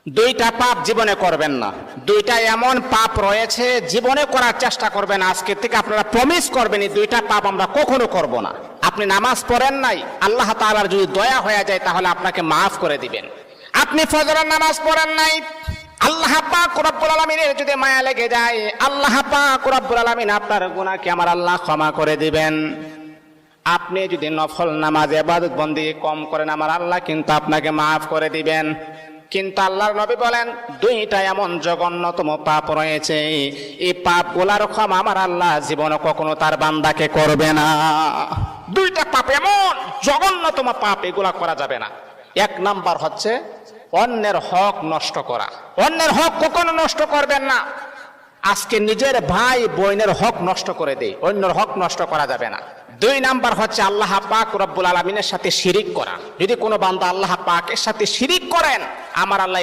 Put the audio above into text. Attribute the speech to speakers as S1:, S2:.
S1: দুইটা পাপ জীবনে করবেন না। দুইটা এমন পাপ রয়েছে জীবনে করার চেষ্টা করবেন, আজকে থেকে আপনারা প্রমিস করবেন এই দুইটা পাপ আমরা কখনো করব না। আপনি নামাজ পড়েন নাই, আল্লাহ তাআলার যদি দয়া হয়ে যায় তাহলে আপনাকে মাফ করে দিবেন। আপনি ফজরের নামাজ পড়েন নাই, আল্লাহ পাক রব্বুল আলামিনের যদি মায়া লেগে যায়, আল্লাহ পাক রব্বুল আলামিন আপনার গুনাহকে আমার আল্লাহ ক্ষমা করে দিবেন। আপনি যদি নফল নামাজ ইবাদত বন্দেগী কম করেন, আমার আল্লাহ কিন্তু আপনাকে মাফ করে দিবেন। কিন্তু আল্লাহর নবী বলেন দুইটা এমন জঘন্যতম পাপ রয়েছে, এই পাপগুলার ক্ষমা আমার আল্লাহ জীবনে কখনো তার বান্দাকে করবে না। দুইটা পাপ এমন জঘন্যতম পাপ, এগুলা করা যাবে না। এক নাম্বার হচ্ছে অন্যের হক নষ্ট করা। অন্যের হক কখনো নষ্ট করবেন না। আজকে নিজের ভাই বোনের হক নষ্ট করে দেয়, অন্যের হক নষ্ট করা যাবে না। দুই নাম্বার হচ্ছে আল্লাহ পাক রব্বুল আলামিনের সাথে শিরিক করা। যদি কোনো বান্দা আল্লাহ পাকের সাথে শিরিক করেন, আমার আল্লাহ